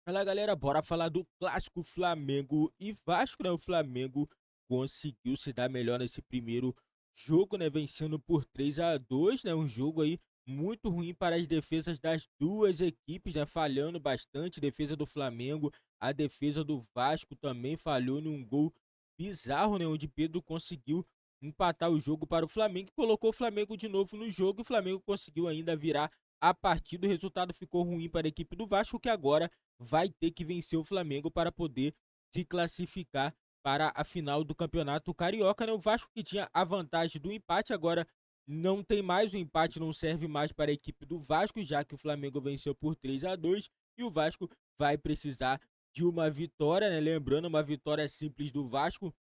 Fala galera, bora falar do clássico Flamengo e Vasco, né? O Flamengo conseguiu se dar melhor nesse primeiro jogo, né? Vencendo por 3-2, né? Um jogo aí muito ruim para as defesas das duas equipes, né? Falhando bastante, defesa do Flamengo, a defesa do Vasco também falhou num gol bizarro, né? Onde Pedro conseguiu empatar o jogo para o Flamengo e colocou o Flamengo de novo no jogo. E o Flamengo conseguiu ainda virar a partida. O resultado ficou ruim para a equipe do Vasco, que agora vai ter que vencer o Flamengo para poder se classificar para a final do Campeonato Carioca, né? O Vasco, que tinha a vantagem do empate, agora não tem mais. O empate não serve mais para a equipe do Vasco, já que o Flamengo venceu por 3-2 e o Vasco vai precisar de uma vitória, né? Lembrando, uma vitória simples do Vasco,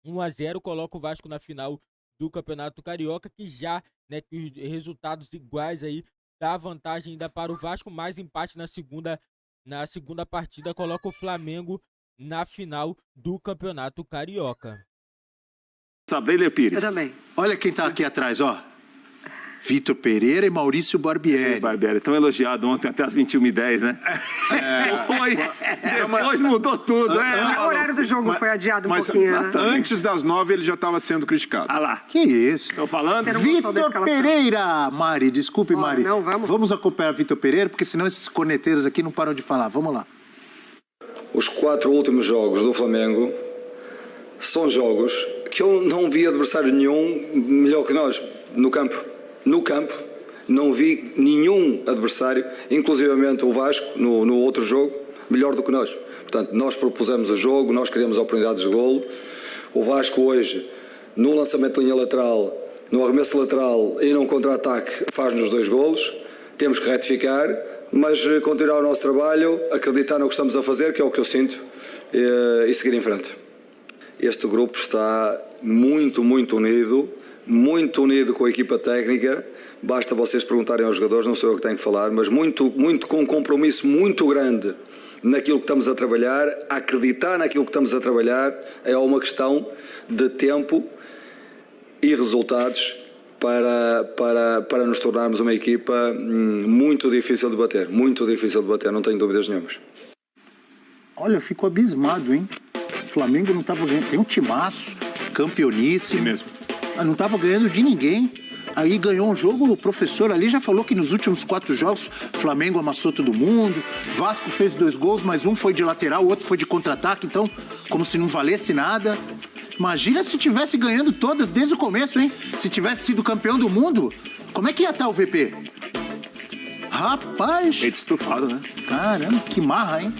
1-0, coloca o Vasco na final do Campeonato Carioca, que já, né, que os resultados iguais aí dá vantagem ainda para o Vasco, mais empate na segunda partida coloca o Flamengo na final do Campeonato Carioca. Sabrina Pires. Eu também. Olha quem tá aqui atrás, ó. Vitor Pereira e Maurício Barbieri. Barbieri, tão elogiado ontem até as 21h10, né? Depois mudou tudo, né? O horário do jogo foi adiado um pouquinho, né? Antes das 9 ele já estava sendo criticado. Ah lá. Que isso? Tô falando? Você não gostou da Vitor escalação? Pereira! Mari, desculpe, Mari. não, vamos. Vamos acompanhar Vitor Pereira, porque senão esses corneteiros aqui não param de falar. Vamos lá. Os 4 últimos jogos do Flamengo são jogos que eu não vi adversário nenhum melhor que nós no campo. No campo, não vi nenhum adversário, inclusivamente o Vasco, no outro jogo, melhor do que nós. Portanto, nós propusemos o jogo, nós criamos oportunidades de golo. O Vasco hoje, no lançamento de linha lateral, no arremesso lateral e num contra-ataque, faz-nos 2 golos. Temos que retificar, mas continuar o nosso trabalho, acreditar no que estamos a fazer, que é o que eu sinto, e seguir em frente. Este grupo está muito unido com a equipa técnica. Basta vocês perguntarem aos jogadores, não sou eu que tenho que falar, mas muito com um compromisso muito grande naquilo que estamos a trabalhar. Acreditar naquilo que estamos a trabalhar é uma questão de tempo e resultados para nos tornarmos uma equipa muito difícil de bater, não tenho dúvidas nenhumas. Olha, eu fico abismado, hein? O Flamengo não estava ganhando. Tem um timaço, campeoníssimo. Sim mesmo. Mas não estava ganhando de ninguém. Aí ganhou um jogo, o professor ali já falou que nos últimos 4 jogos o Flamengo amassou todo mundo, Vasco fez 2 gols, mas um foi de lateral, o outro foi de contra-ataque, então como se não valesse nada. Imagina se tivesse ganhando todas desde o começo, hein? Se tivesse sido campeão do mundo, como é que ia estar o VP? Rapaz! Peito estufado, né? Caramba, que marra, hein?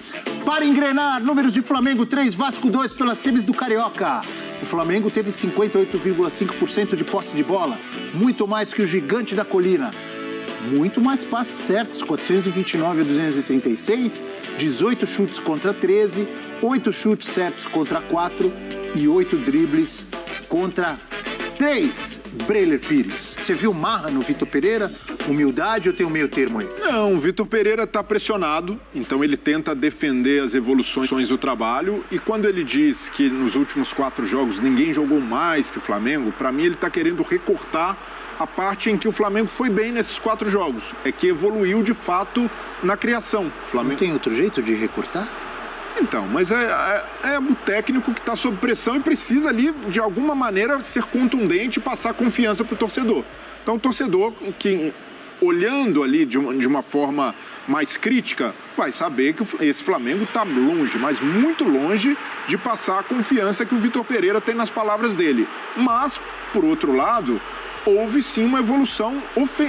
Para engrenar, números de Flamengo 3, Vasco 2 pelas semis do Carioca. O Flamengo teve 58,5% de posse de bola, muito mais que o gigante da colina. Muito mais passes certos, 429 a 236, 18 chutes contra 13, 8 chutes certos contra 4 e 8 dribles contra 3. Breiler Pires, você viu marra no Vitor Pereira? Humildade ou tem um meio termo aí? Não, o Vitor Pereira está pressionado, então ele tenta defender as evoluções do trabalho, e quando ele diz que nos últimos 4 jogos ninguém jogou mais que o Flamengo, para mim ele está querendo recortar a parte em que o Flamengo foi bem nesses 4 jogos, é que evoluiu de fato na criação. Não tem outro jeito de recortar? Então, mas é o técnico que está sob pressão e precisa ali, de alguma maneira, ser contundente e passar confiança para o torcedor. Então, o torcedor que, olhando ali de uma forma mais crítica, vai saber que esse Flamengo está longe, mas muito longe de passar a confiança que o Vitor Pereira tem nas palavras dele. Mas, por outro lado, houve sim uma evolução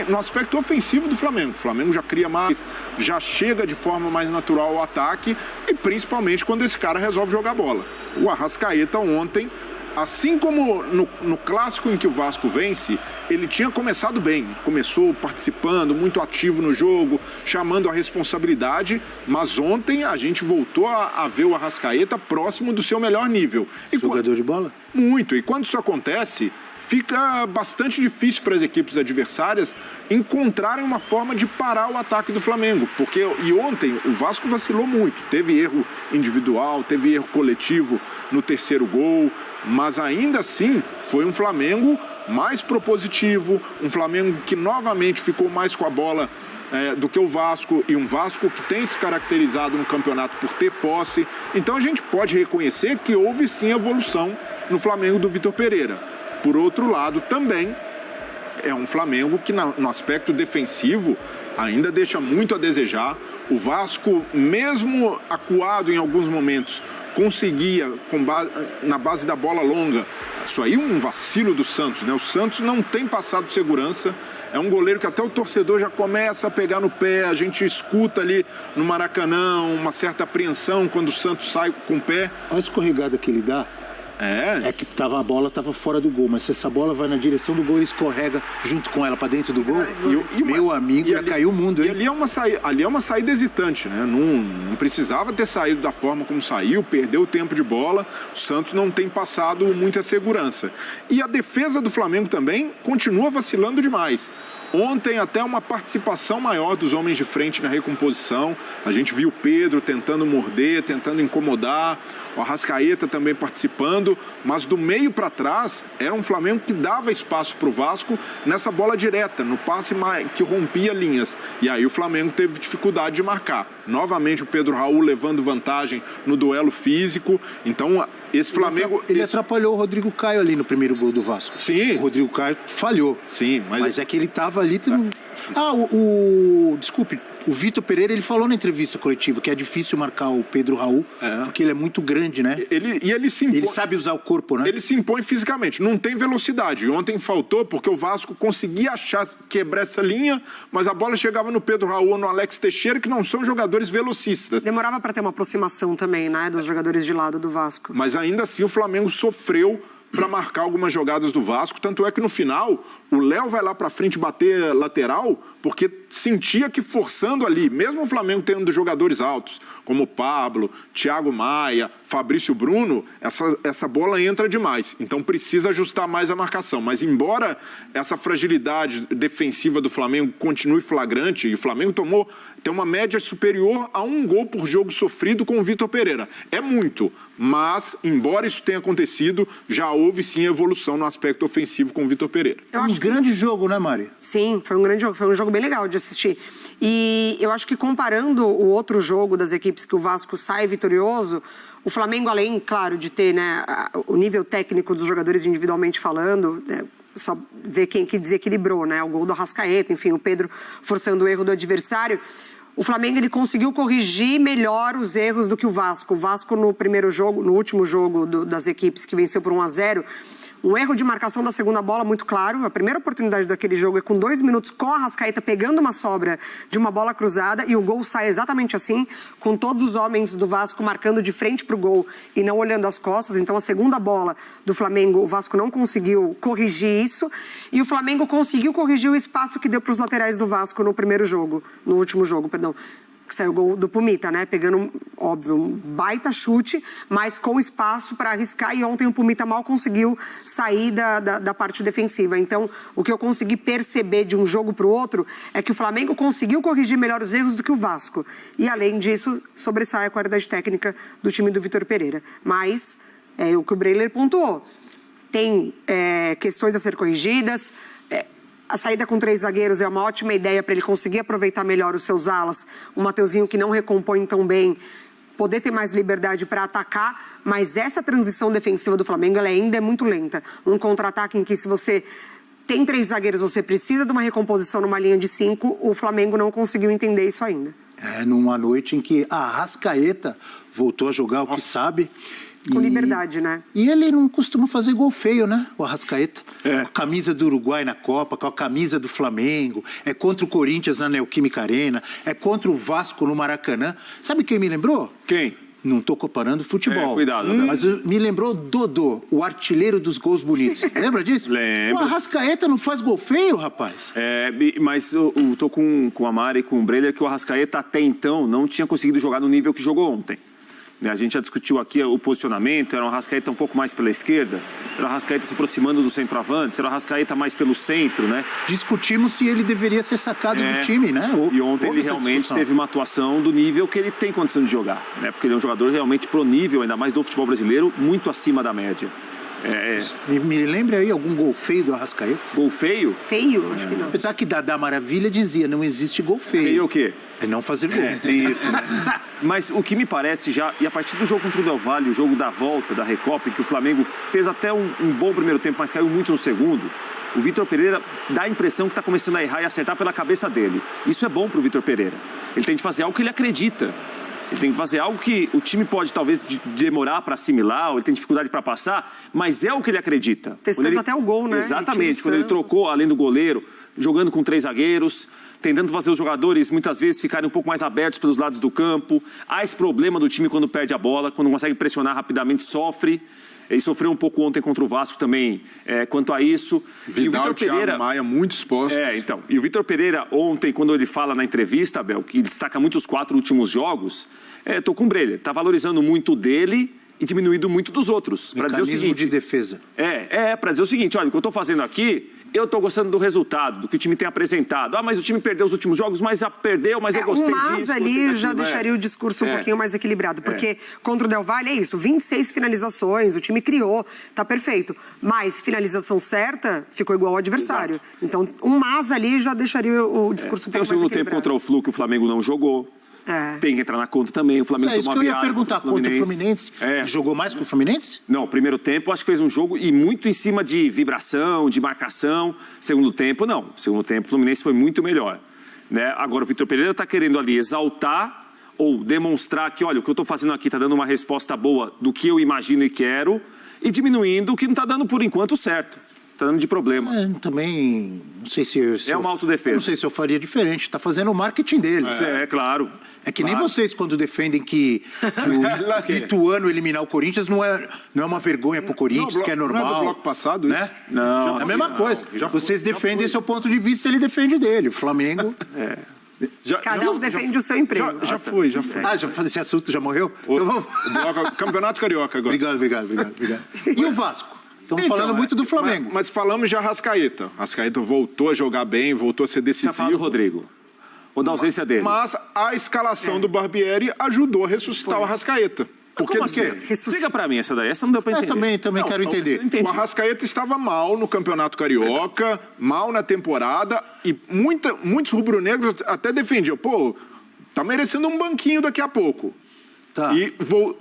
no aspecto ofensivo do Flamengo. O Flamengo já cria mais, já chega de forma mais natural ao ataque, e principalmente quando esse cara resolve jogar bola. O Arrascaeta ontem, assim como no clássico em que o Vasco vence, ele tinha começado bem. Começou participando, muito ativo no jogo, chamando a responsabilidade, mas ontem a gente voltou a ver o Arrascaeta próximo do seu melhor nível. Jogador de bola? Muito. E quando isso acontece, fica bastante difícil para as equipes adversárias encontrarem uma forma de parar o ataque do Flamengo. E ontem o Vasco vacilou muito. Teve erro individual, teve erro coletivo no terceiro gol, mas ainda assim foi um Flamengo mais propositivo, um Flamengo que novamente ficou mais com a bola do que o Vasco, e um Vasco que tem se caracterizado no campeonato por ter posse. Então a gente pode reconhecer que houve sim evolução no Flamengo do Vitor Pereira. Por outro lado, também é um Flamengo que no aspecto defensivo ainda deixa muito a desejar. O Vasco, mesmo acuado em alguns momentos, conseguia, na base da bola longa, isso aí é um vacilo do Santos, né? O Santos não tem passado segurança, é um goleiro que até o torcedor já começa a pegar no pé, a gente escuta ali no Maracanã uma certa apreensão quando o Santos sai com o pé. Olha a escorregada que ele dá. É que a bola estava fora do gol, mas se essa bola vai na direção do gol e escorrega junto com ela para dentro do gol, meu amigo, já caiu o mundo, hein? E ali é uma saída hesitante, né? Não precisava ter saído da forma como saiu, perdeu o tempo de bola, o Santos não tem passado muita segurança. E a defesa do Flamengo também continua vacilando demais. Ontem até uma participação maior dos homens de frente na recomposição. A gente viu o Pedro tentando morder, tentando incomodar, o Arrascaeta também participando, mas do meio para trás era um Flamengo que dava espaço para o Vasco nessa bola direta, no passe que rompia linhas. E aí o Flamengo teve dificuldade de marcar. Novamente o Pedro Raul levando vantagem no duelo físico. Então esse Flamengo... Ele atrapalhou o Rodrigo Caio ali no primeiro gol do Vasco. Sim. O Rodrigo Caio falhou. Sim, mas é que ele estava ali... Desculpe, o Vitor Pereira, ele falou na entrevista coletiva que é difícil marcar o Pedro Raul, porque ele é muito grande, né? Ele se impõe, ele sabe usar o corpo, né? Ele se impõe fisicamente, não tem velocidade. Ontem faltou porque o Vasco conseguia quebrar essa linha, mas a bola chegava no Pedro Raul ou no Alex Teixeira, que não são jogadores velocistas. Demorava para ter uma aproximação também, né, dos jogadores de lado do Vasco. Mas ainda assim o Flamengo sofreu para marcar algumas jogadas do Vasco, tanto é que no final o Léo vai lá para frente bater lateral, porque sentia que forçando ali, mesmo o Flamengo tendo jogadores altos, como o Pablo, Thiago Maia, Fabrício Bruno, essa bola entra demais, então precisa ajustar mais a marcação, mas embora essa fragilidade defensiva do Flamengo continue flagrante, e o Flamengo tem uma média superior a 1 gol por jogo sofrido com o Vitor Pereira. É muito, mas, embora isso tenha acontecido, já houve sim evolução no aspecto ofensivo com o Vitor Pereira. Um grande jogo, né, Mari? Sim, foi um grande jogo, foi um jogo bem legal de assistir. E eu acho que comparando o outro jogo das equipes que o Vasco sai vitorioso, o Flamengo, além, claro, de ter, né, o nível técnico dos jogadores individualmente falando, só ver quem que desequilibrou, né, o gol do Arrascaeta, enfim, o Pedro forçando o erro do adversário. O Flamengo, ele conseguiu corrigir melhor os erros do que o Vasco. O Vasco no primeiro jogo, no último jogo das equipes que venceu por 1-0, um erro de marcação da segunda bola muito claro. A primeira oportunidade daquele jogo é com 2 minutos com a Arrascaeta pegando uma sobra de uma bola cruzada e o gol sai exatamente assim, com todos os homens do Vasco marcando de frente para o gol e não olhando as costas. Então a segunda bola do Flamengo, o Vasco não conseguiu corrigir isso e o Flamengo conseguiu corrigir o espaço que deu para os laterais do Vasco no último jogo, que saiu o gol do Pumita, né? Pegando, óbvio, um baita chute, mas com espaço para arriscar. E ontem o Pumita mal conseguiu sair da parte defensiva. Então, o que eu consegui perceber de um jogo para o outro é que o Flamengo conseguiu corrigir melhor os erros do que o Vasco. E, além disso, sobressai a qualidade técnica do time do Vitor Pereira. Mas, o que o Breiler pontuou. Tem questões a ser corrigidas. A saída com 3 zagueiros é uma ótima ideia para ele conseguir aproveitar melhor os seus alas. O Mateuzinho, que não recompõe tão bem, poder ter mais liberdade para atacar. Mas essa transição defensiva do Flamengo ela ainda é muito lenta. Um contra-ataque em que, se você tem 3 zagueiros, você precisa de uma recomposição numa linha de 5. O Flamengo não conseguiu entender isso ainda. Numa noite em que a Arrascaeta voltou a jogar o que sabe. Com liberdade, né? E ele não costuma fazer gol feio, né? O Arrascaeta. Com a camisa do Uruguai na Copa, com a camisa do Flamengo. É contra o Corinthians na Neoquímica Arena. É contra o Vasco no Maracanã. Sabe quem me lembrou? Quem? Não tô comparando futebol. Cuidado, né? Mas me lembrou Dodô, o artilheiro dos gols bonitos. Lembra disso? Lembro. O Arrascaeta não faz gol feio, rapaz. Mas eu tô com a Mari e com o Breiler que o Arrascaeta até então não tinha conseguido jogar no nível que jogou ontem. A gente já discutiu aqui o posicionamento, era o Arrascaeta um pouco mais pela esquerda, era o Arrascaeta se aproximando do centroavante, era o Arrascaeta mais pelo centro, né? Discutimos se ele deveria ser sacado do time, né? E ontem ele realmente teve uma atuação do nível que ele tem condição de jogar, né? Porque ele é um jogador realmente pro nível, ainda mais do futebol brasileiro, muito acima da média. Me lembre aí algum gol feio do Arrascaeta? Gol feio? Feio? Acho que não. Apesar que Dadá Maravilha dizia, não existe gol feio. Feio o quê? É não fazer gol. Tem isso, né? Mas o que me parece já, e a partir do jogo contra o Del Valle, o jogo da volta, da Recopa, em que o Flamengo fez até um bom primeiro tempo, mas caiu muito no segundo, o Vitor Pereira dá a impressão que está começando a errar e acertar pela cabeça dele. Isso é bom para o Vitor Pereira. Ele tem que fazer algo que ele acredita. Ele tem que fazer algo que o time pode talvez demorar para assimilar, ou ele tem dificuldade para passar, mas é o que ele acredita. Testando até o gol, né? Exatamente. Quando ele trocou, além do goleiro, jogando com 3 zagueiros, tentando fazer os jogadores muitas vezes ficarem um pouco mais abertos pelos lados do campo. Há esse problema do time quando perde a bola, quando não consegue pressionar rapidamente, sofre. Ele sofreu um pouco ontem contra o Vasco também, quanto a isso. Vidal, e Thiago Pereira, Maia, muito expostos. Então. E o Vitor Pereira, ontem, quando ele fala na entrevista, Abel, que destaca muito os 4 últimos jogos, tô com Brelha. Está valorizando muito dele e diminuindo muito dos outros. Para dizer o seguinte, de defesa. Para dizer o seguinte, olha, o que eu estou fazendo aqui, eu estou gostando do resultado, do que o time tem apresentado. Mas o time perdeu os últimos jogos, mas já perdeu, mas eu gostei disso. Mas ali já deixaria o discurso um pouquinho mais equilibrado, porque contra o Del Valle é isso, 26 finalizações, o time criou, tá perfeito. Mas finalização certa, ficou igual ao adversário. Exato. Então, um mas ali já deixaria o discurso um pouco mais equilibrado. Tem o segundo tempo contra o Flu que o Flamengo não jogou. Tem que entrar na conta também. O Flamengo isso que eu ia perguntar. Contra o Fluminense, jogou mais que o Fluminense? Não, primeiro tempo acho que fez um jogo e muito em cima de vibração, de marcação. Segundo tempo, não. Segundo tempo, o Fluminense foi muito melhor. Né? Agora, o Vitor Pereira está querendo ali exaltar ou demonstrar que, olha, o que eu estou fazendo aqui está dando uma resposta boa do que eu imagino e quero e diminuindo o que não está dando, por enquanto, certo. Está dando de problema. Também, não sei se é uma autodefesa. Não sei se eu faria diferente. Está fazendo o marketing dele. Claro. É que nem vocês, quando defendem que o Ituano eliminar o Corinthians não é uma vergonha pro Corinthians, que é normal. Não é do bloco passado, né? Não. É a mesma coisa. Vocês defendem seu ponto de vista, ele defende dele. O Flamengo... Cada um defende o seu empresa. Já foi. Esse assunto já morreu? Então vamos... Campeonato Carioca agora. Obrigado. E o Vasco? Estamos falando muito do Flamengo. Mas falamos de Arrascaeta. Arrascaeta voltou a jogar bem, voltou a ser decisivo. Você fala do Rodrigo. Ou da ausência dele. Mas a escalação do Barbieri ajudou a ressuscitar o Arrascaeta. Porque como assim? Explica pra mim essa daí. Essa não deu pra entender. Também quero entender. O Arrascaeta estava mal no Campeonato Carioca, mal na temporada, e muitos rubro-negros até defendiam. Tá merecendo um banquinho daqui a pouco. Tá. E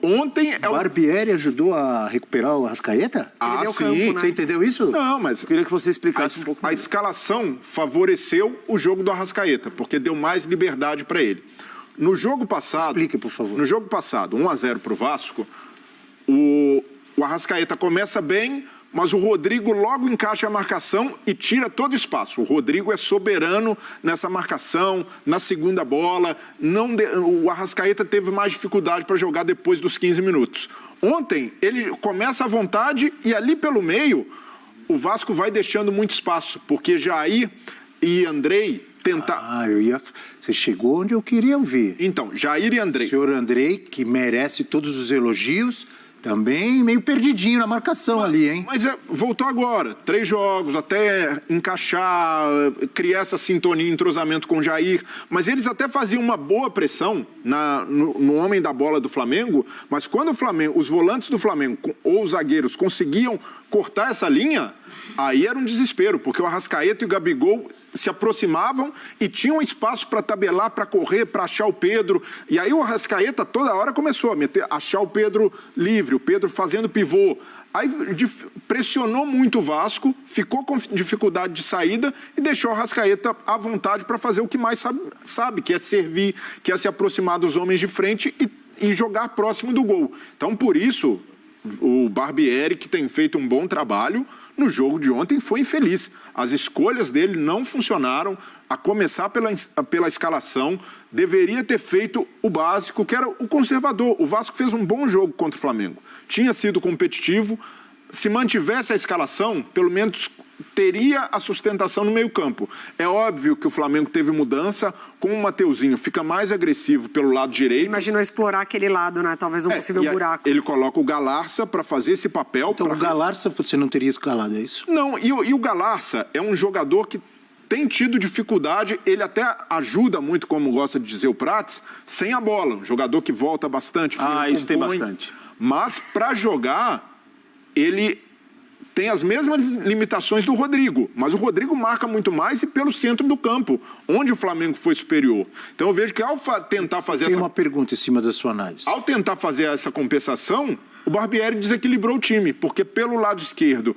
ontem... O Barbieri ajudou a recuperar o Arrascaeta? Sim. Campo, né? Você entendeu isso? Não, mas... Eu queria que você explicasse um pouco. A escalação favoreceu o jogo do Arrascaeta, porque deu mais liberdade para ele. No jogo passado... Explique, por favor. No jogo passado, 1-0 pro Vasco, o Arrascaeta começa bem, mas o Rodrigo logo encaixa a marcação e tira todo o espaço. O Rodrigo é soberano nessa marcação, na segunda bola. O Arrascaeta teve mais dificuldade para jogar depois dos 15 minutos. Ontem, ele começa à vontade e ali pelo meio, o Vasco vai deixando muito espaço, porque Jair e Andrei tentar... Você chegou onde eu queria ouvir. Então, Jair e Andrei. O senhor Andrei, que merece todos os elogios... Também meio perdidinho na marcação ali, hein? Mas voltou agora, 3 jogos, até encaixar, criar essa sintonia, entrosamento com o Jair. Mas eles até faziam uma boa pressão no homem da bola do Flamengo, mas quando os volantes do Flamengo ou os zagueiros conseguiam cortar essa linha, aí era um desespero, porque o Arrascaeta e o Gabigol se aproximavam e tinham espaço para tabelar, para correr, para achar o Pedro. E aí o Arrascaeta toda hora começou a achar o Pedro livre, o Pedro fazendo pivô. Aí pressionou muito o Vasco, ficou com dificuldade de saída e deixou o Arrascaeta à vontade para fazer o que mais sabe, que é servir, que é se aproximar dos homens de frente e jogar próximo do gol. Então, por isso, o Barbieri, que tem feito um bom trabalho, no jogo de ontem foi infeliz. As escolhas dele não funcionaram, a começar pela escalação. Deveria ter feito o básico, que era o conservador. O Vasco fez um bom jogo contra o Flamengo. Tinha sido competitivo. Se mantivesse a escalação, pelo menos teria a sustentação no meio-campo. É óbvio que o Flamengo teve mudança, com o Mateuzinho fica mais agressivo pelo lado direito. Imaginou explorar aquele lado, né? Talvez um possível buraco. Ele coloca o Galarça para fazer esse papel. Então o Galarça você não teria escalado, é isso? Não, e o Galarça é um jogador que tem tido dificuldade, ele até ajuda muito, como gosta de dizer o Prats, sem a bola. Um jogador que volta bastante. Isso tem bastante. Mas para jogar, ele tem as mesmas limitações do Rodrigo, mas o Rodrigo marca muito mais e pelo centro do campo, onde o Flamengo foi superior. Então eu vejo que ao tentar fazer Tem uma pergunta em cima da sua análise. Ao tentar fazer essa compensação, o Barbieri desequilibrou o time, porque pelo lado esquerdo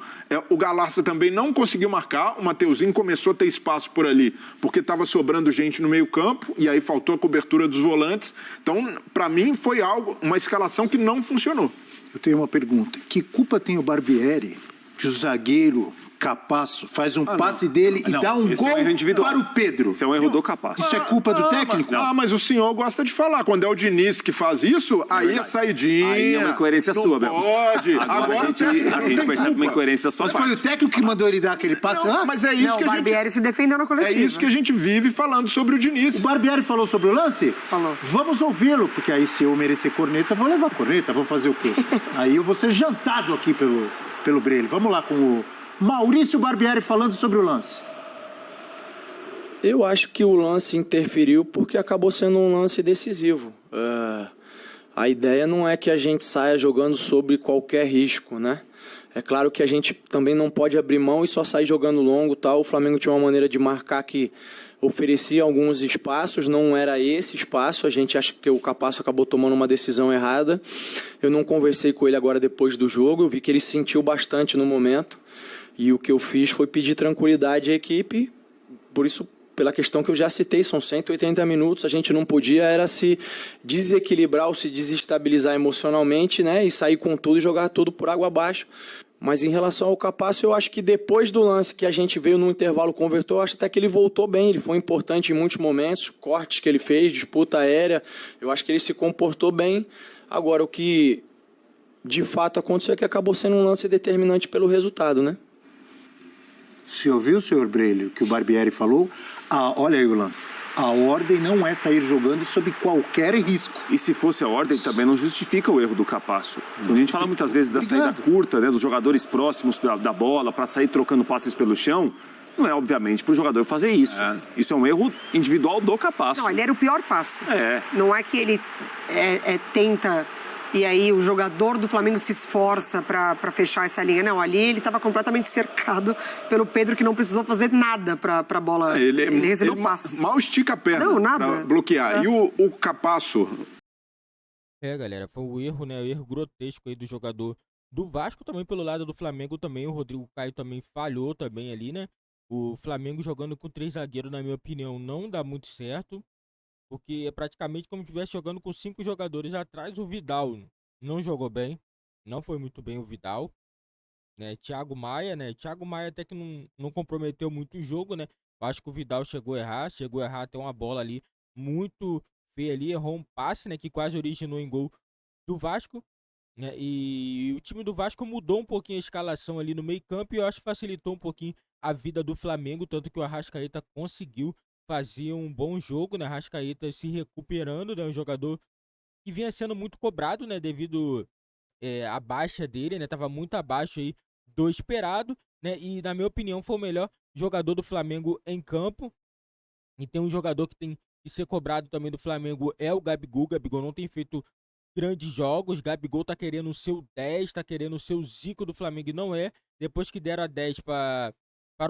o Galarça também não conseguiu marcar, o Mateuzinho começou a ter espaço por ali, porque estava sobrando gente no meio campo, e aí faltou a cobertura dos volantes. Então, para mim, foi uma escalação que não funcionou. Eu tenho uma pergunta. Que culpa tem o Barbieri que o zagueiro Capasso faz um passe dele e dá um gol para o Pedro? Esse é um erro do Capasso. Isso é culpa do técnico? Mas o senhor gosta de falar. Quando é o Diniz que faz isso, aí é saidinha. Aí é uma incoerência sua, Bel. Pode. Agora a gente percebe uma incoerência da sua Mas parte. foi o técnico que mandou ele dar aquele passe lá? Mas é isso Não, que o a gente... Barbieri se defendeu na coletiva. É isso que a gente vive falando sobre o Diniz. O Barbieri falou sobre o lance? Falou. Vamos ouvi-lo, porque aí se eu merecer corneta, eu vou levar corneta, vou fazer o quê? Aí eu vou ser jantado aqui pelo Brele. Vamos lá com o Maurício Barbieri falando sobre o lance. Eu acho que o lance interferiu porque acabou sendo um lance decisivo. A ideia não é que a gente saia jogando sobre qualquer risco, né? É claro que a gente também não pode abrir mão e só sair jogando longo, tal. O Flamengo tinha uma maneira de marcar que oferecia alguns espaços, não era esse espaço. A gente acha que o Capasso acabou tomando uma decisão errada. Eu não conversei com ele agora depois do jogo, eu vi que ele sentiu bastante no momento. E o que eu fiz foi pedir tranquilidade à equipe, por isso, pela questão que eu já citei, são 180 minutos, a gente não podia era se desequilibrar ou se desestabilizar emocionalmente, né, e sair com tudo e jogar tudo por água abaixo. Mas em relação ao Capasso, eu acho que depois do lance que a gente veio no intervalo convertou, eu acho até que ele voltou bem, ele foi importante em muitos momentos, cortes que ele fez, disputa aérea, eu acho que ele se comportou bem. Agora, o que de fato aconteceu é que acabou sendo um lance determinante pelo resultado, né? Você ouviu, senhor Brele, o que o Barbieri falou? Olha aí o lance. A ordem não é sair jogando sob qualquer risco. E se fosse a ordem, também não justifica o erro do Capasso. A gente fala muitas vezes da saída curta, né, dos jogadores próximos da bola, para sair trocando passes pelo chão. Não é, obviamente, para o jogador fazer isso. Isso é um erro individual do Capasso. Não, ele era o pior passe. É. Não é que ele tenta... E aí o jogador do Flamengo se esforça para fechar essa linha. Não, ali ele estava completamente cercado pelo Pedro, que não precisou fazer nada para a bola. Ele recebeu o passe. Mal estica a perna para bloquear. E o Capasso... Galera, foi um erro, né? Um erro grotesco aí do jogador do Vasco, também pelo lado do Flamengo também. O Rodrigo Caio também falhou também ali, né? O Flamengo jogando com 3 zagueiros, na minha opinião, não dá muito certo. Porque é praticamente como se estivesse jogando com 5 jogadores atrás. O Vidal não jogou bem. Não foi muito bem o Vidal. Né? Thiago Maia, né? Thiago Maia até que não comprometeu muito o jogo, né? Eu acho que o Vidal chegou a errar até uma bola ali muito feia ali. Errou um passe, né? Que quase originou em gol do Vasco. Né? E o time do Vasco mudou um pouquinho a escalação ali no meio campo. E eu acho que facilitou um pouquinho a vida do Flamengo. Tanto que o Arrascaeta conseguiu fazia um bom jogo, né? Arrascaeta se recuperando, né? Um jogador que vinha sendo muito cobrado, né? Devido à baixa dele, né? Tava muito abaixo aí do esperado, né? E na minha opinião foi o melhor jogador do Flamengo em campo. E tem um jogador que tem que ser cobrado também do Flamengo é o Gabigol. O Gabigol não tem feito grandes jogos. Gabigol tá querendo o seu 10, tá querendo o seu Zico do Flamengo e não é. Depois que deram a 10 para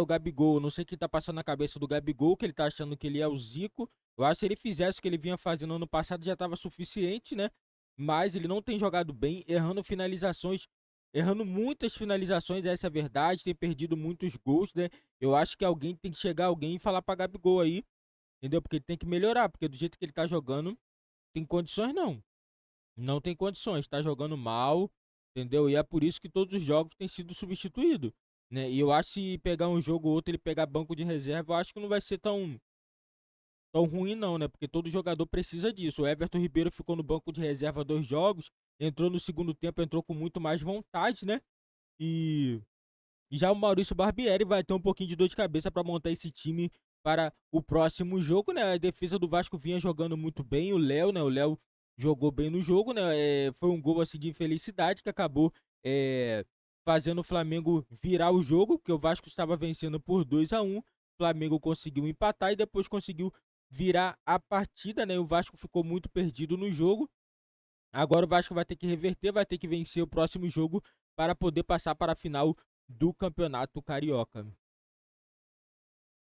o Gabigol, não sei o que tá passando na cabeça do Gabigol, que ele tá achando que ele é o Zico. Eu acho que se ele fizesse o que ele vinha fazendo ano passado já tava suficiente, né? Mas ele não tem jogado bem, errando finalizações, errando muitas finalizações, essa é a verdade, tem perdido muitos gols, né? Eu acho que tem que chegar alguém e falar pra Gabigol aí, entendeu? Porque ele tem que melhorar, porque do jeito que ele tá jogando, tem condições não. Não tem condições, tá jogando mal, entendeu? E é por isso que todos os jogos têm sido substituídos. Né? E eu acho que se pegar um jogo ou outro, ele pegar banco de reserva, eu acho que não vai ser tão ruim não, né? Porque todo jogador precisa disso. O Everton Ribeiro ficou no banco de reserva 2 jogos, entrou no segundo tempo, entrou com muito mais vontade, né? E já o Maurício Barbieri vai ter um pouquinho de dor de cabeça para montar esse time para o próximo jogo, né? A defesa do Vasco vinha jogando muito bem, o Léo, né? O Léo jogou bem no jogo, né? Foi um gol assim de infelicidade que acabou fazendo o Flamengo virar o jogo, porque o Vasco estava vencendo por 2-1, o Flamengo conseguiu empatar e depois conseguiu virar a partida, né? O Vasco ficou muito perdido no jogo. Agora o Vasco vai ter que reverter, vai ter que vencer o próximo jogo para poder passar para a final do Campeonato Carioca.